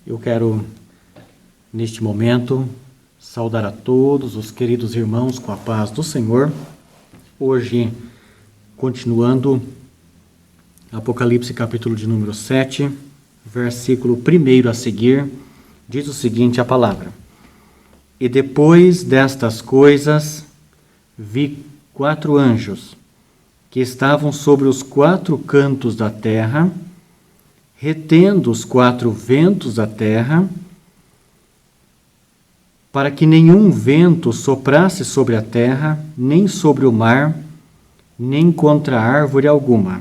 Eu quero, neste momento, saudar a todos os queridos irmãos com a paz do Senhor. Hoje, continuando, Apocalipse capítulo de número 7, versículo 1 a seguir, diz o seguinte a palavra: E depois destas coisas, vi 4 anjos, que estavam sobre os 4 cantos da terra, retendo os 4 ventos da terra, para que nenhum vento soprasse sobre a terra, nem sobre o mar, nem contra árvore alguma.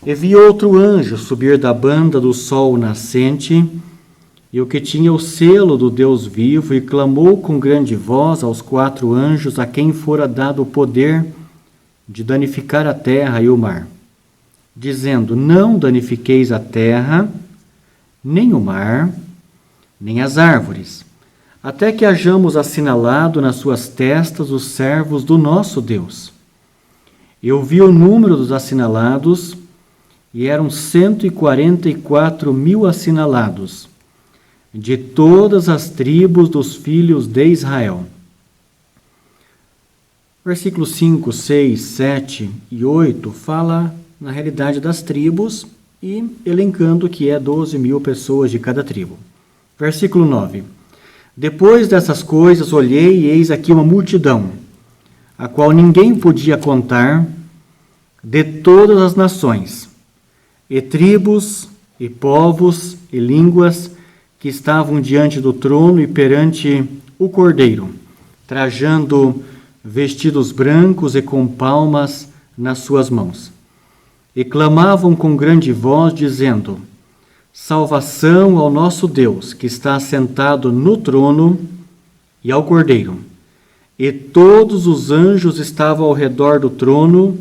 E vi outro anjo subir da banda do sol nascente, e o que tinha o selo do Deus vivo, e clamou com grande voz aos 4 anjos a quem fora dado o poder de danificar a terra e o mar, dizendo: Não danifiqueis a terra, nem o mar, nem as árvores, até que hajamos assinalado nas suas testas os servos do nosso Deus. Eu vi o número dos assinalados, e eram 144 mil assinalados, de todas as tribos dos filhos de Israel. Versículos 5, 6, 7 e 8 fala na realidade das tribos e elencando que é 12 mil pessoas de cada tribo. Versículo 9. Depois dessas coisas olhei e eis aqui uma multidão, a qual ninguém podia contar, de todas as nações, e tribos, e povos, e línguas, que estavam diante do trono e perante o Cordeiro, trajando vestidos brancos e com palmas nas suas mãos. E clamavam com grande voz, dizendo: Salvação ao nosso Deus, que está assentado no trono, e ao Cordeiro. E todos os anjos estavam ao redor do trono,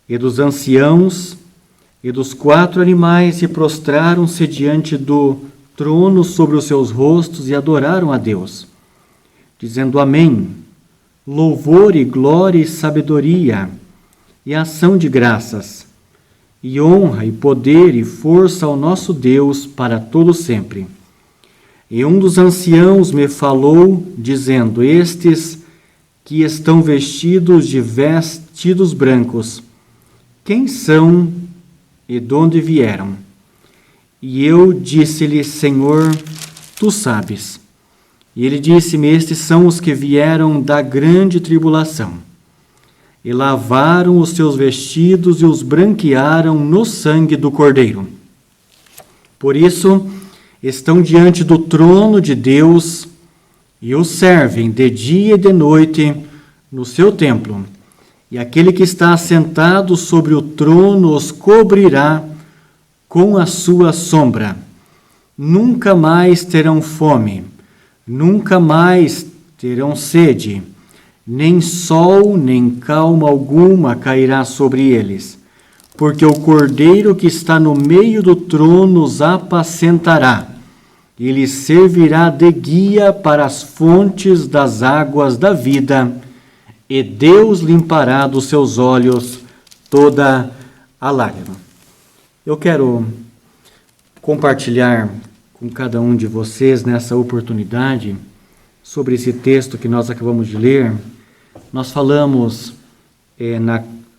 e dos anciãos, e dos 4 animais, e prostraram-se diante do trono sobre os seus rostos, e adoraram a Deus, dizendo: Amém. Louvor e glória e sabedoria, e ação de graças, e honra e poder e força ao nosso Deus para todo sempre. E um dos anciãos me falou, dizendo: Estes que estão vestidos de vestidos brancos, quem são e de onde vieram? E eu disse-lhe: Senhor, tu sabes. E ele disse-me: Estes são os que vieram da grande tribulação, e lavaram os seus vestidos e os branquearam no sangue do Cordeiro. Por isso, estão diante do trono de Deus e o servem de dia e de noite no seu templo. E aquele que está assentado sobre o trono os cobrirá com a sua sombra. Nunca mais terão fome, nunca mais terão sede, nem sol, nem calma alguma cairá sobre eles, porque o Cordeiro que está no meio do trono os apacentará, e lhes servirá de guia para as fontes das águas da vida, e Deus limpará dos seus olhos toda a lágrima. Eu quero compartilhar com cada um de vocês nessa oportunidade sobre esse texto que nós acabamos de ler. Nós falamos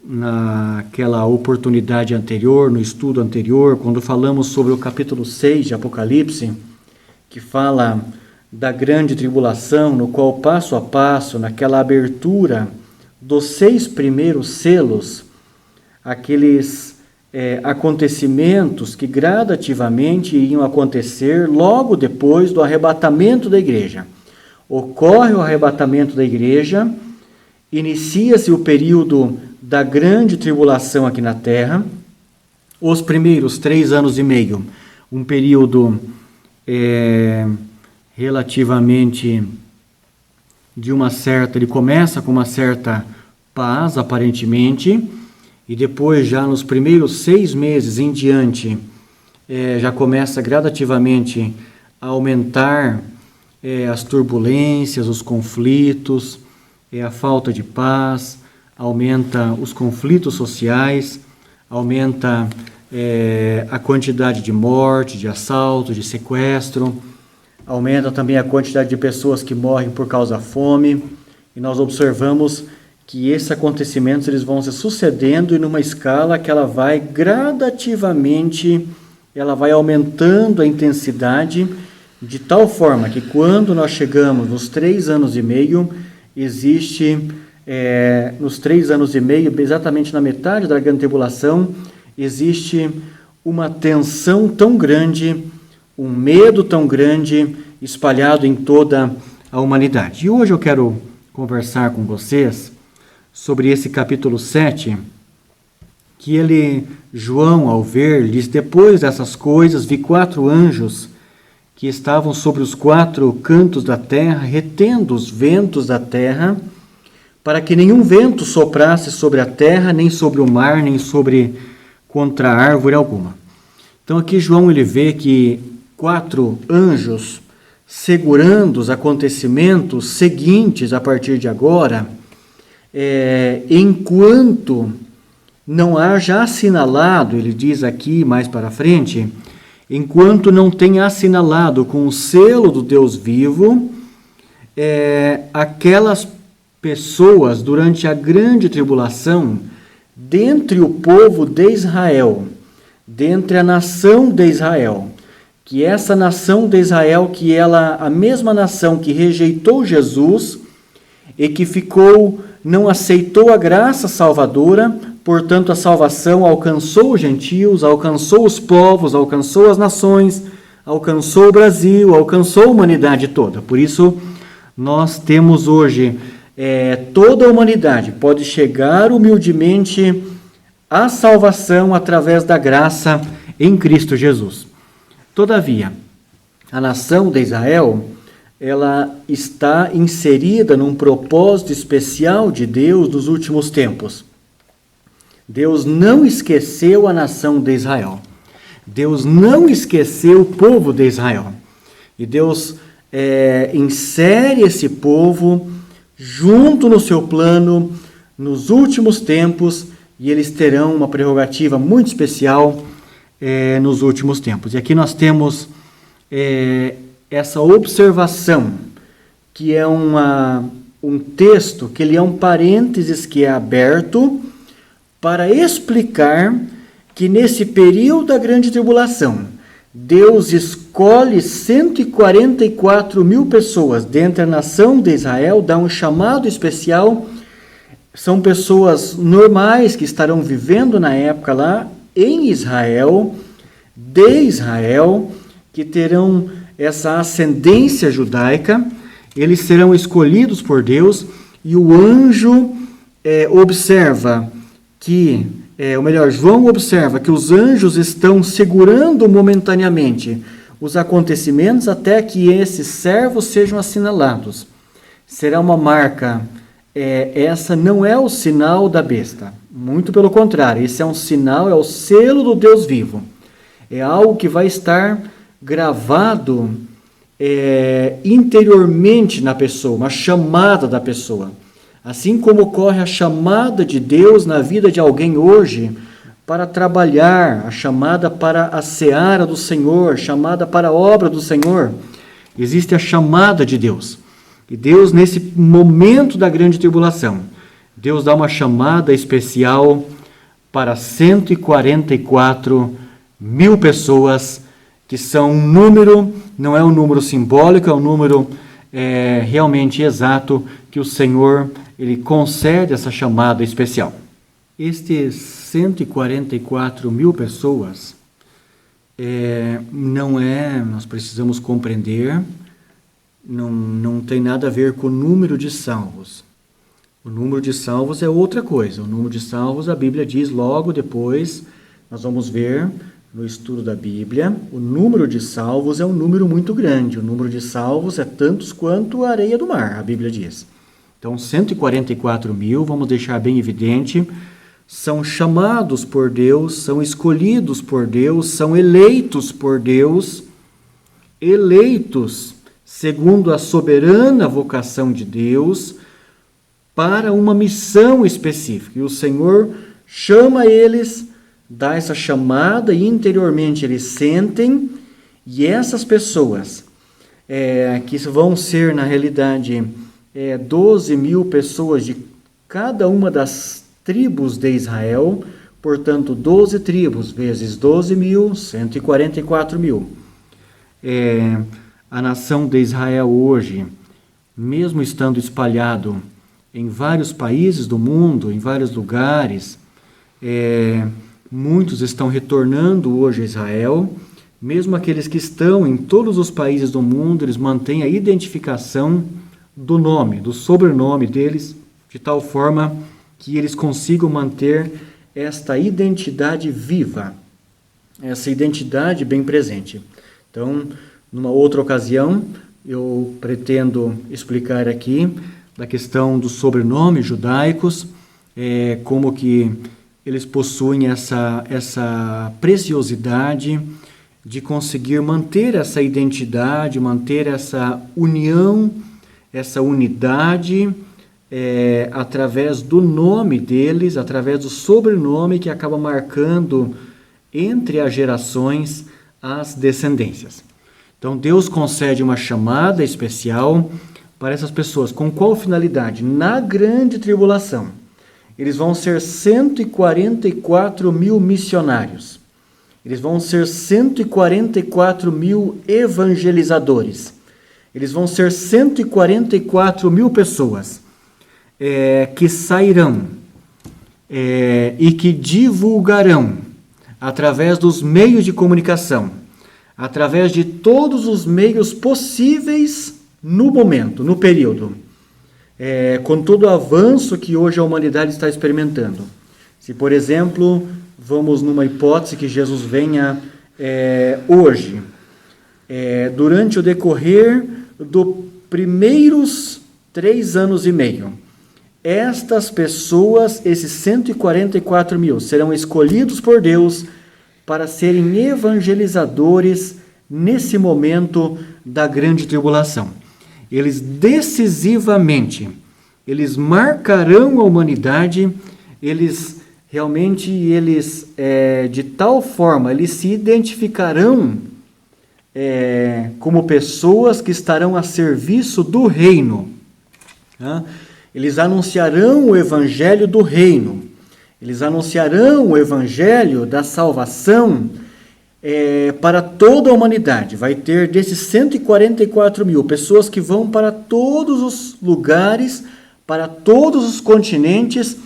naquela oportunidade anterior, no estudo anterior, quando falamos sobre o capítulo 6 de Apocalipse, que fala da grande tribulação, no qual passo a passo, naquela abertura dos 6 primeiros selos, aqueles acontecimentos que gradativamente iriam acontecer logo depois do arrebatamento da igreja. Ocorre o arrebatamento da igreja, inicia-se o período da grande tribulação aqui na terra, os primeiros 3 anos e meio, um período relativamente ele começa com uma certa paz, aparentemente, e depois, já nos primeiros 6 meses em diante, já começa gradativamente a aumentar as turbulências, os conflitos, a falta de paz, aumenta os conflitos sociais, aumenta a quantidade de morte, de assalto, de sequestro, aumenta também a quantidade de pessoas que morrem por causa da fome, e nós observamos que esses acontecimentos eles vão se sucedendo e numa escala que ela vai gradativamente, ela vai aumentando a intensidade, de tal forma que quando nós chegamos nos 3 anos e meio, existe, nos 3 anos e meio, exatamente na metade da grande tribulação, existe uma tensão tão grande, um medo tão grande, espalhado em toda a humanidade. E hoje eu quero conversar com vocês sobre esse capítulo 7, que João, ao ver, diz: depois dessas coisas, vi 4 anjos que estavam sobre os 4 cantos da terra, retendo os ventos da terra, para que nenhum vento soprasse sobre a terra, nem sobre o mar, nem contra árvore alguma. Então aqui João ele vê que 4 anjos segurando os acontecimentos seguintes a partir de agora, enquanto não haja assinalado, ele diz aqui mais para frente, enquanto não tenha assinalado com o selo do Deus vivo, aquelas pessoas durante a grande tribulação, dentre o povo de Israel, dentre a nação de Israel, que essa nação de Israel, que a mesma nação que rejeitou Jesus e que não aceitou a graça salvadora, portanto a salvação alcançou os gentios, alcançou os povos, alcançou as nações, alcançou o Brasil, alcançou a humanidade toda. Por isso, nós temos hoje, toda a humanidade pode chegar humildemente à salvação através da graça em Cristo Jesus. Todavia, a nação de Israel, ela está inserida num propósito especial de Deus nos últimos tempos. Deus não esqueceu a nação de Israel. Deus não esqueceu o povo de Israel. E Deus insere esse povo junto no seu plano nos últimos tempos, e eles terão uma prerrogativa muito especial nos últimos tempos. E aqui nós temos essa observação, que é um texto, que ele é um parênteses que é aberto para explicar que nesse período da grande tribulação, Deus escolhe 144 mil pessoas dentre a nação de Israel, dá um chamado especial. São pessoas normais que estarão vivendo na época lá em Israel, de Israel, que terão essa ascendência judaica. Eles serão escolhidos por Deus, e o anjo observa que, João observa que os anjos estão segurando momentaneamente os acontecimentos até que esses servos sejam assinalados. Será uma marca, essa não é o sinal da besta, muito pelo contrário, esse é um sinal, é o selo do Deus vivo. É algo que vai estar gravado interiormente na pessoa, uma chamada da pessoa. Assim como ocorre a chamada de Deus na vida de alguém hoje para trabalhar, a chamada para a seara do Senhor, chamada para a obra do Senhor, existe a chamada de Deus. E Deus, nesse momento da grande tribulação, Deus dá uma chamada especial para 144 mil pessoas, que são um número, não é um número simbólico, é um número realmente exato, que o Senhor ele concede essa chamada especial. Estes 144 mil pessoas, nós precisamos compreender, não tem nada a ver com o número de salvos. O número de salvos é outra coisa. O número de salvos, a Bíblia diz logo depois, nós vamos ver no estudo da Bíblia, o número de salvos é um número muito grande. O número de salvos é tantos quanto a areia do mar, a Bíblia diz. Então, 144 mil, vamos deixar bem evidente, são chamados por Deus, são escolhidos por Deus, são eleitos por Deus, eleitos segundo a soberana vocação de Deus, para uma missão específica. E o Senhor chama eles dá essa chamada e interiormente eles sentem, e essas pessoas, que vão ser, na realidade, 12 mil pessoas de cada uma das tribos de Israel, portanto, 12 tribos vezes 12 mil, 144 mil. A nação de Israel hoje, mesmo estando espalhado em vários países do mundo, em vários lugares, muitos estão retornando hoje a Israel. Mesmo aqueles que estão em todos os países do mundo, eles mantêm a identificação do nome, do sobrenome deles, de tal forma que eles consigam manter esta identidade viva, essa identidade bem presente. Então, numa outra ocasião, eu pretendo explicar aqui da questão dos sobrenomes judaicos, como que eles possuem essa preciosidade de conseguir manter essa identidade, manter essa união, essa unidade, através do nome deles, através do sobrenome que acaba marcando entre as gerações as descendências. Então, Deus concede uma chamada especial para essas pessoas. Com qual finalidade? Na grande tribulação, eles vão ser 144 mil missionários. Eles vão ser 144 mil evangelizadores. Eles vão ser 144 mil pessoas que sairão e que divulgarão através dos meios de comunicação, através de todos os meios possíveis no momento, no período, com todo o avanço que hoje a humanidade está experimentando. Se, por exemplo, vamos numa hipótese que Jesus venha hoje, durante o decorrer dos primeiros 3 anos e meio, estas pessoas, esses 144 mil, serão escolhidos por Deus para serem evangelizadores nesse momento da grande tribulação. Eles decisivamente, eles marcarão a humanidade, eles realmente, de tal forma, eles se identificarão como pessoas que estarão a serviço do reino. Tá? Eles anunciarão o evangelho do reino. Eles anunciarão o evangelho da salvação para toda a humanidade. Vai ter desses 144 mil pessoas que vão para todos os lugares, para todos os continentes,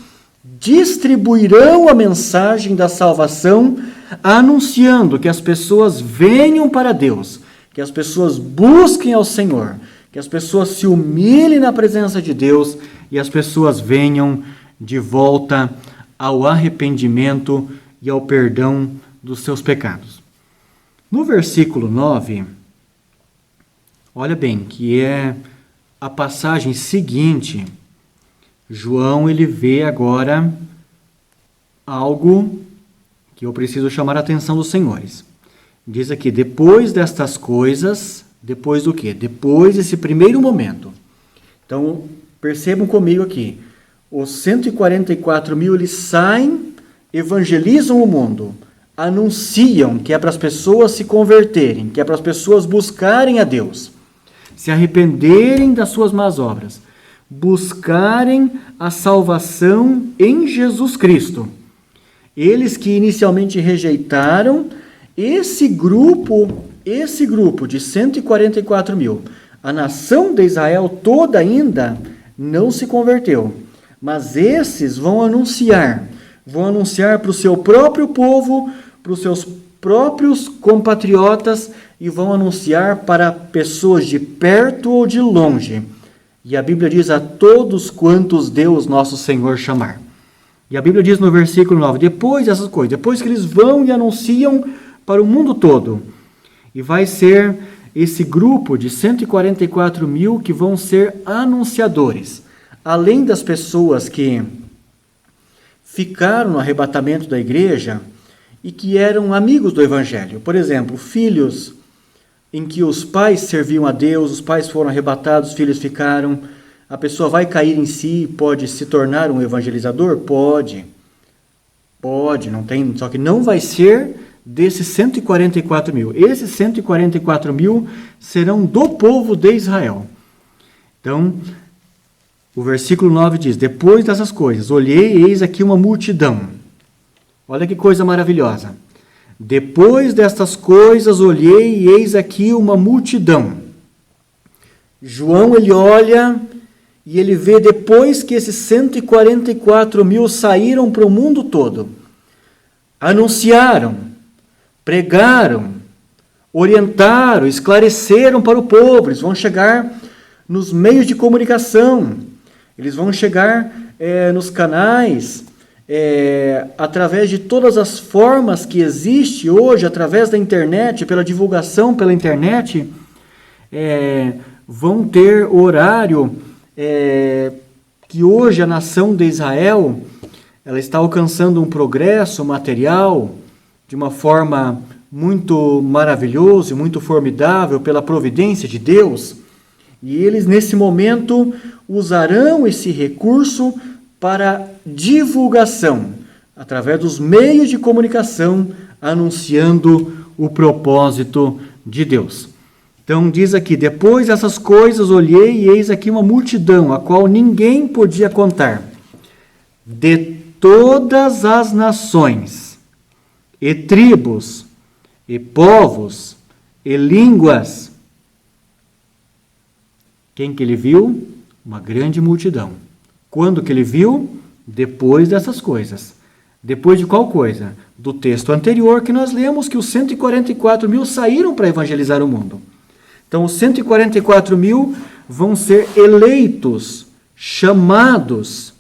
distribuirão a mensagem da salvação, anunciando que as pessoas venham para Deus, que as pessoas busquem ao Senhor, que as pessoas se humilhem na presença de Deus e as pessoas venham de volta ao arrependimento e ao perdão dos seus pecados. No versículo 9, olha bem, que é a passagem seguinte, João ele vê agora algo que eu preciso chamar a atenção dos senhores. Diz aqui, depois destas coisas, depois do quê? Depois desse primeiro momento. Então, percebam comigo aqui, os 144 mil, eles saem, evangelizam o mundo, anunciam que é para as pessoas se converterem, que é para as pessoas buscarem a Deus, se arrependerem das suas más obras, buscarem a salvação em Jesus Cristo. Eles que inicialmente rejeitaram, esse grupo de 144 mil, a nação de Israel toda ainda não se converteu, mas esses vão anunciar para o seu próprio povo, para os seus próprios compatriotas e vão anunciar para pessoas de perto ou de longe. E a Bíblia diz a todos quantos Deus nosso Senhor chamar. E a Bíblia diz no versículo 9, depois dessas coisas, depois que eles vão e anunciam para o mundo todo, e vai ser esse grupo de 144 mil que vão ser anunciadores, além das pessoas que ficaram no arrebatamento da igreja e que eram amigos do Evangelho. Por exemplo, filhos em que os pais serviam a Deus, os pais foram arrebatados, os filhos ficaram. A pessoa vai cair em si, pode se tornar um evangelizador? Pode. Pode, não tem, só que não vai ser desses 144 mil. Esses 144 mil serão do povo de Israel. Então, o versículo 9 diz: depois dessas coisas, olhei e eis aqui uma multidão. Olha que coisa maravilhosa. Depois destas coisas, olhei e eis aqui uma multidão. João, ele olha e ele vê, depois que esses 144 mil saíram para o mundo todo, anunciaram, pregaram, orientaram, esclareceram para o povo. Eles vão chegar nos meios de comunicação, eles vão chegar nos canais, através de todas as formas que existe hoje, através da internet, pela divulgação pela internet, vão ter horário que hoje a nação de Israel ela está alcançando um progresso material de uma forma muito maravilhosa e muito formidável pela providência de Deus. E eles, nesse momento, usarão esse recurso para divulgação, através dos meios de comunicação, anunciando o propósito de Deus. Então, diz aqui, depois dessas coisas, olhei e eis aqui uma multidão, a qual ninguém podia contar, de todas as nações, e tribos, e povos, e línguas. Quem que ele viu? Uma grande multidão. Quando que ele viu? Depois dessas coisas. Depois de qual coisa? Do texto anterior que nós lemos, que os 144 mil saíram para evangelizar o mundo. Então, os 144 mil vão ser eleitos, chamados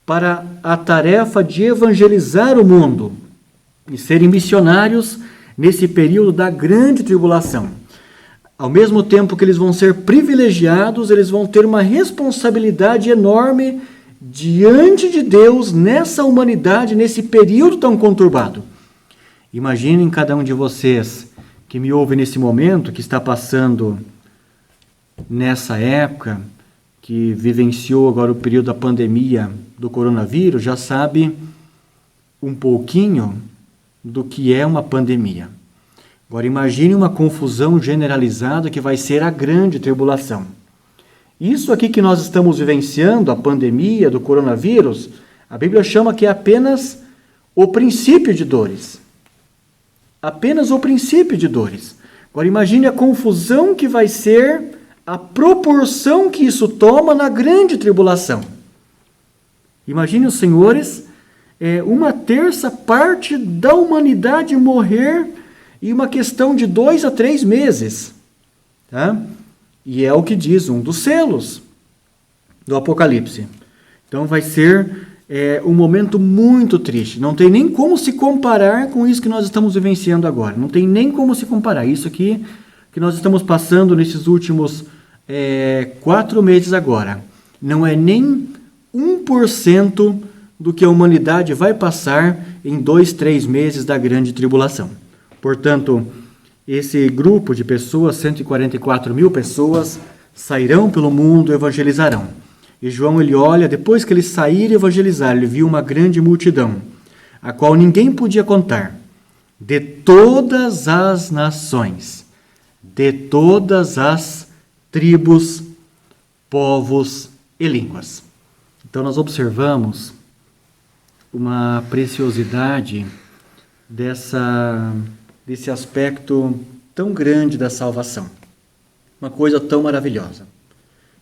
para a tarefa de evangelizar o mundo e serem missionários nesse período da grande tribulação. Ao mesmo tempo que eles vão ser privilegiados, eles vão ter uma responsabilidade enorme diante de Deus nessa humanidade, nesse período tão conturbado. Imaginem cada um de vocês que me ouve nesse momento, que está passando nessa época, que vivenciou agora o período da pandemia do coronavírus, já sabe um pouquinho do que é uma pandemia. Agora imagine uma confusão generalizada que vai ser a grande tribulação. Isso aqui que nós estamos vivenciando, a pandemia do coronavírus, a Bíblia chama que é apenas o princípio de dores. Apenas o princípio de dores. Agora imagine a confusão que vai ser, a proporção que isso toma na grande tribulação. Imagine os senhores, uma terça parte da humanidade morrer em uma questão de 2 a 3 meses. Tá? E é o que diz um dos selos do Apocalipse. Então vai ser um momento muito triste. Não tem nem como se comparar com isso que nós estamos vivenciando agora. Não tem nem como se comparar. Isso aqui que nós estamos passando nesses últimos 4 meses agora. Não é nem 1% do que a humanidade vai passar em 2, 3 meses da grande tribulação. Portanto, esse grupo de pessoas, 144 mil pessoas, sairão pelo mundo e evangelizarão. E João, ele olha, depois que eles saíram e evangelizaram, ele viu uma grande multidão, a qual ninguém podia contar, de todas as nações, de todas as tribos, povos e línguas. Então, nós observamos uma preciosidade desse aspecto tão grande da salvação. Uma coisa tão maravilhosa,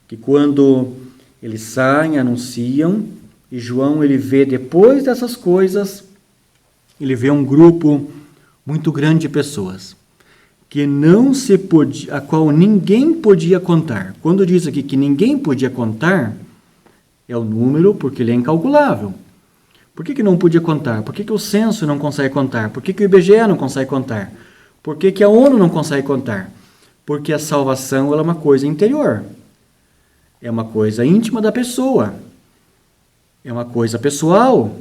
que quando eles saem, anunciam, e João ele vê depois dessas coisas, ele vê um grupo muito grande de pessoas, que a qual ninguém podia contar. Quando diz aqui que ninguém podia contar, é o número porque ele é incalculável. Por que não podia contar? Por que o censo não consegue contar? Por que o IBGE não consegue contar? Por que a ONU não consegue contar? Porque a salvação ela é uma coisa interior. É uma coisa íntima da pessoa. É uma coisa pessoal.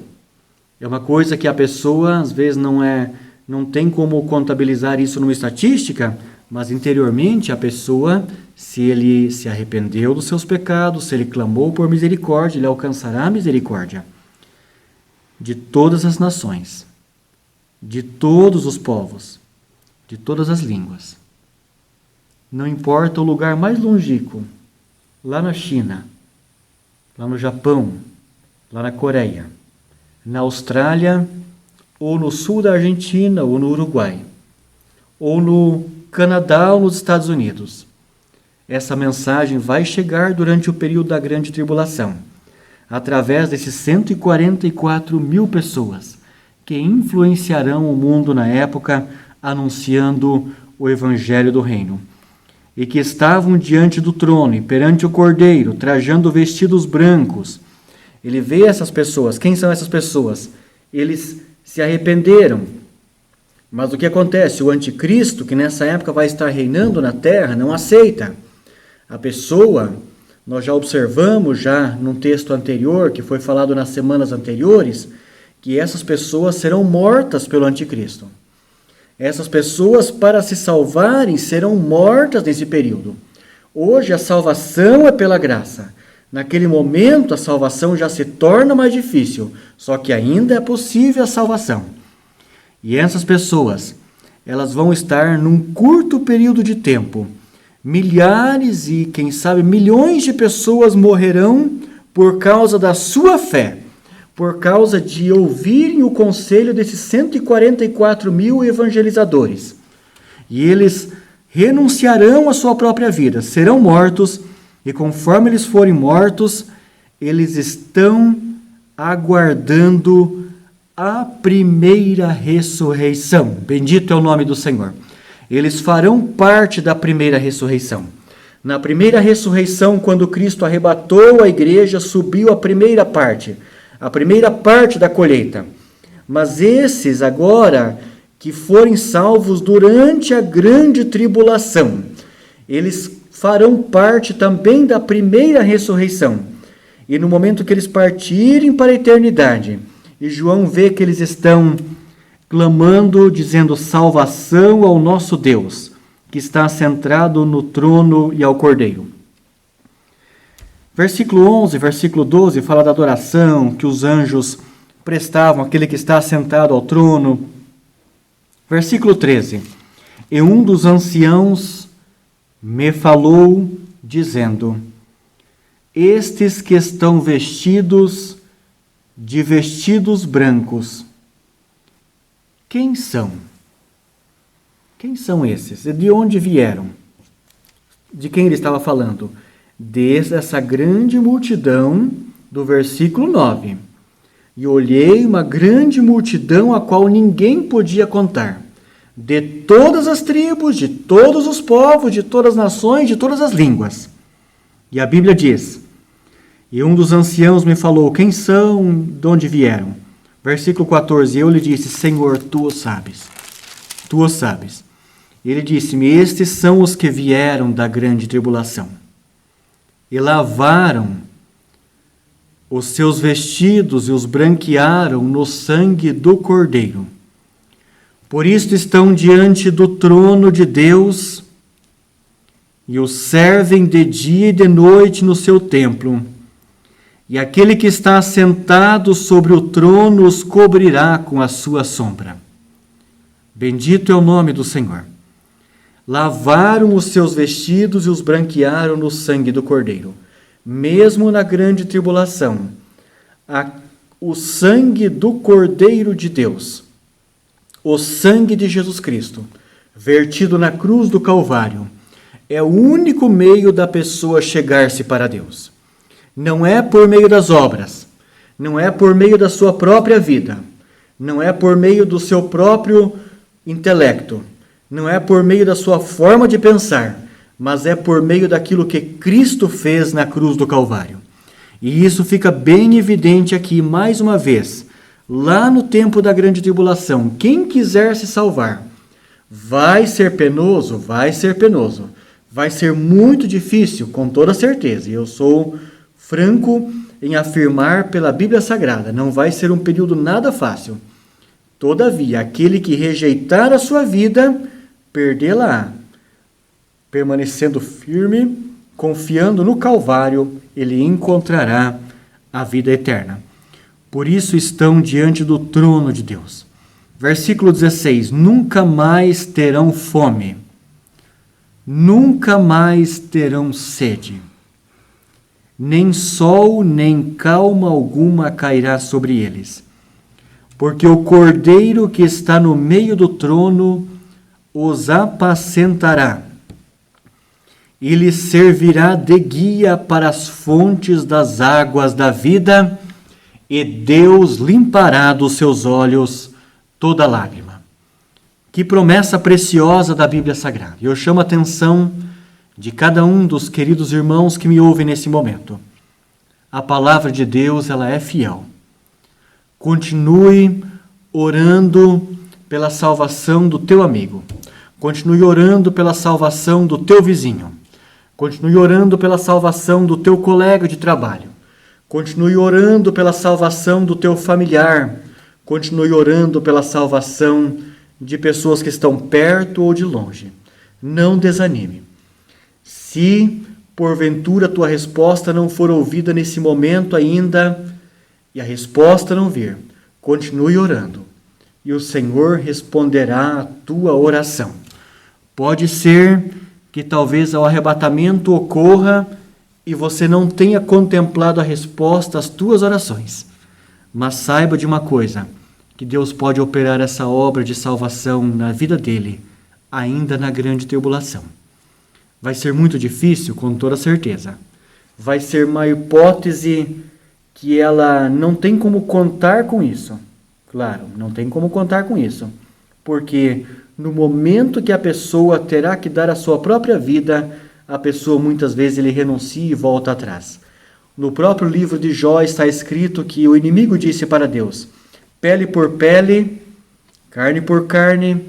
É uma coisa que a pessoa, às vezes, não tem como contabilizar isso numa estatística, mas interiormente a pessoa, se ele se arrependeu dos seus pecados, se ele clamou por misericórdia, ele alcançará a misericórdia. de todas as nações, de todos os povos, de todas as línguas. Não importa o lugar mais longínquo, lá na China, lá no Japão, lá na Coreia, na Austrália, ou no sul da Argentina, ou no Uruguai, ou no Canadá, ou nos Estados Unidos. Essa mensagem vai chegar durante o período da grande tribulação, através desses 144 mil pessoas que influenciarão o mundo na época, anunciando o Evangelho do Reino, e que estavam diante do trono e perante o Cordeiro, trajando vestidos brancos. Ele vê essas pessoas. Quem são essas pessoas? Eles se arrependeram. Mas o que acontece? O anticristo, que nessa época vai estar reinando na terra, não aceita. A pessoa, nós já observamos já num texto anterior, que foi falado nas semanas anteriores, que essas pessoas serão mortas pelo anticristo. Essas pessoas, para se salvarem, serão mortas nesse período. Hoje a salvação é pela graça. Naquele momento a salvação já se torna mais difícil, só que ainda é possível a salvação. E essas pessoas, elas vão estar num curto período de tempo. Milhares e, quem sabe, milhões de pessoas morrerão por causa da sua fé, por causa de ouvirem o conselho desses 144 mil evangelizadores. E eles renunciarão à sua própria vida, serão mortos, e conforme eles forem mortos, eles estão aguardando a primeira ressurreição. Bendito é o nome do Senhor. Eles farão parte da primeira ressurreição. Na primeira ressurreição, quando Cristo arrebatou a igreja, subiu a primeira parte da colheita. Mas esses agora, que forem salvos durante a grande tribulação, eles farão parte também da primeira ressurreição. E no momento que eles partirem para a eternidade, e João vê que eles estão clamando, dizendo salvação ao nosso Deus, que está centrado no trono e ao Cordeiro. Versículo 11, versículo 12, fala da adoração que os anjos prestavam àquele que está sentado ao trono. Versículo 13. E um dos anciãos me falou, dizendo: estes que estão vestidos de vestidos brancos, quem são? Quem são esses? E de onde vieram? De quem ele estava falando? Dessa grande multidão do versículo 9. E olhei uma grande multidão a qual ninguém podia contar, de todas as tribos, de todos os povos, de todas as nações, de todas as línguas. E a Bíblia diz: e um dos anciãos me falou, quem são, de onde vieram? Versículo 14, eu lhe disse, Senhor, tu o sabes. Tu o sabes. Ele disse-me, estes são os que vieram da grande tribulação. E lavaram os seus vestidos e os branquearam no sangue do Cordeiro. Por isto estão diante do trono de Deus e o servem de dia e de noite no seu templo. E aquele que está sentado sobre o trono os cobrirá com a sua sombra. Bendito é o nome do Senhor. Lavaram os seus vestidos e os branquearam no sangue do Cordeiro. Mesmo na grande tribulação, o sangue do Cordeiro de Deus, o sangue de Jesus Cristo, vertido na cruz do Calvário, é o único meio da pessoa chegar-se para Deus. Não é por meio das obras, não é por meio da sua própria vida, não é por meio do seu próprio intelecto, não é por meio da sua forma de pensar, mas é por meio daquilo que Cristo fez na cruz do Calvário. E isso fica bem evidente aqui, mais uma vez, lá no tempo da grande tribulação. Quem quiser se salvar, vai ser penoso, vai ser penoso. Vai ser muito difícil, com toda certeza. E eu sou franco em afirmar pela Bíblia Sagrada, não vai ser um período nada fácil. Todavia, aquele que rejeitar a sua vida, perdê-la-á. Permanecendo firme, confiando no Calvário, ele encontrará a vida eterna. Por isso estão diante do trono de Deus. Versículo 16: nunca mais terão fome, nunca mais terão sede, nem sol nem calma alguma cairá sobre eles, porque o Cordeiro que está no meio do trono os apacentará e lhes servirá de guia para as fontes das águas da vida, e Deus limpará dos seus olhos toda lágrima. Que promessa preciosa da Bíblia Sagrada. Eu chamo a atenção de cada um dos queridos irmãos que me ouvem nesse momento. A palavra de Deus, ela é fiel. Continue orando pela salvação do teu amigo. Continue orando pela salvação do teu vizinho. Continue orando pela salvação do teu colega de trabalho. Continue orando pela salvação do teu familiar. Continue orando pela salvação de pessoas que estão perto ou de longe. Não desanime. Se, porventura, a tua resposta não for ouvida nesse momento ainda, e a resposta não vir, continue orando, e o Senhor responderá a tua oração. Pode ser que talvez o arrebatamento ocorra e você não tenha contemplado a resposta às tuas orações. Mas saiba de uma coisa, que Deus pode operar essa obra de salvação na vida dele, ainda na grande tribulação. Vai ser muito difícil, com toda certeza. Vai ser uma hipótese que ela não tem como contar com isso. Claro, não tem como contar com isso. Porque no momento que a pessoa terá que dar a sua própria vida, a pessoa muitas vezes ele renuncia e volta atrás. No próprio livro de Jó está escrito que o inimigo disse para Deus: pele por pele, carne por carne,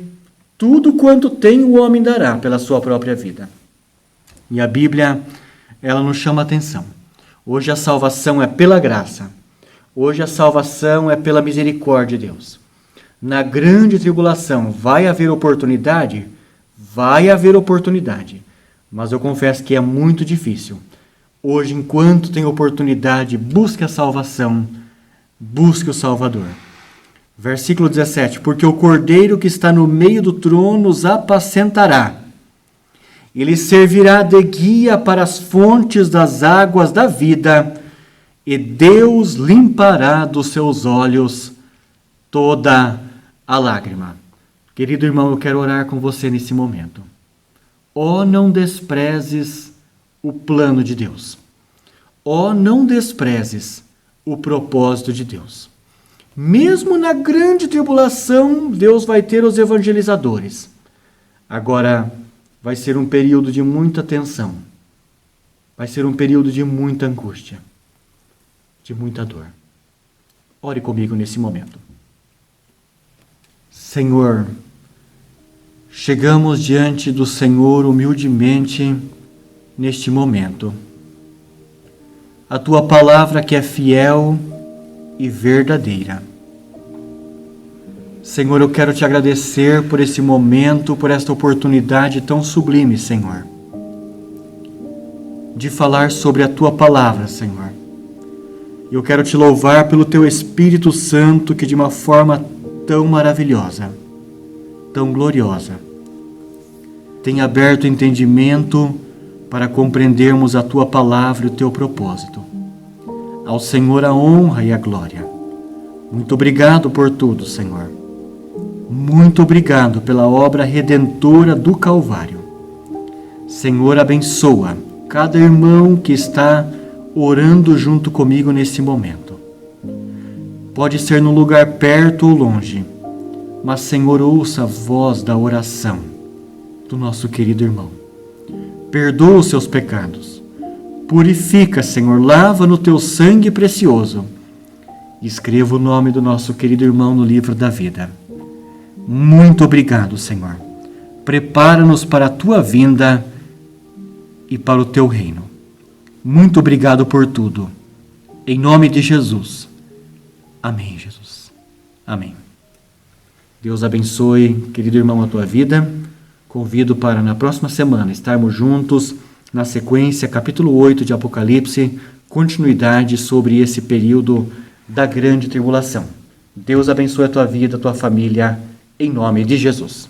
tudo quanto tem o homem dará pela sua própria vida. E a Bíblia, ela nos chama a atenção. Hoje a salvação é pela graça. Hoje a salvação é pela misericórdia de Deus. Na grande tribulação vai haver oportunidade? Vai haver oportunidade. Mas eu confesso que é muito difícil. Hoje, enquanto tem oportunidade, busque a salvação, busque o Salvador. Versículo 17: porque o Cordeiro que está no meio do trono os apacentará. Ele servirá de guia para as fontes das águas da vida, e Deus limpará dos seus olhos toda a lágrima. Querido irmão, eu quero orar com você nesse momento. Não desprezes o plano de Deus. Não desprezes o propósito de Deus. Mesmo na grande tribulação, Deus vai ter os evangelizadores. Agora, vai ser um período de muita tensão. Vai ser um período de muita angústia, de muita dor. Ore comigo nesse momento. Senhor, chegamos diante do Senhor humildemente neste momento. A tua palavra que é fiel e verdadeira. Senhor, eu quero te agradecer por esse momento, por esta oportunidade tão sublime, Senhor, de falar sobre a tua palavra, Senhor. Eu quero te louvar pelo teu Espírito Santo que de uma forma tão maravilhosa, tão gloriosa, tem aberto o entendimento para compreendermos a tua palavra e o teu propósito. Ao Senhor a honra e a glória. Muito obrigado por tudo, Senhor. Muito obrigado pela obra redentora do Calvário. Senhor, abençoa cada irmão que está orando junto comigo nesse momento. Pode ser num lugar perto ou longe, mas, Senhor, ouça a voz da oração do nosso querido irmão. Perdoa os seus pecados. Purifica, Senhor, lava no teu sangue precioso. Escreva o nome do nosso querido irmão no livro da vida. Muito obrigado, Senhor. Prepara-nos para a tua vinda e para o teu reino. Muito obrigado por tudo. Em nome de Jesus. Amém, Jesus. Amém. Deus abençoe, querido irmão, a tua vida. Convido para na próxima semana estarmos juntos na sequência, capítulo 8 de Apocalipse, continuidade sobre esse período da grande tribulação. Deus abençoe a tua vida, a tua família, em nome de Jesus.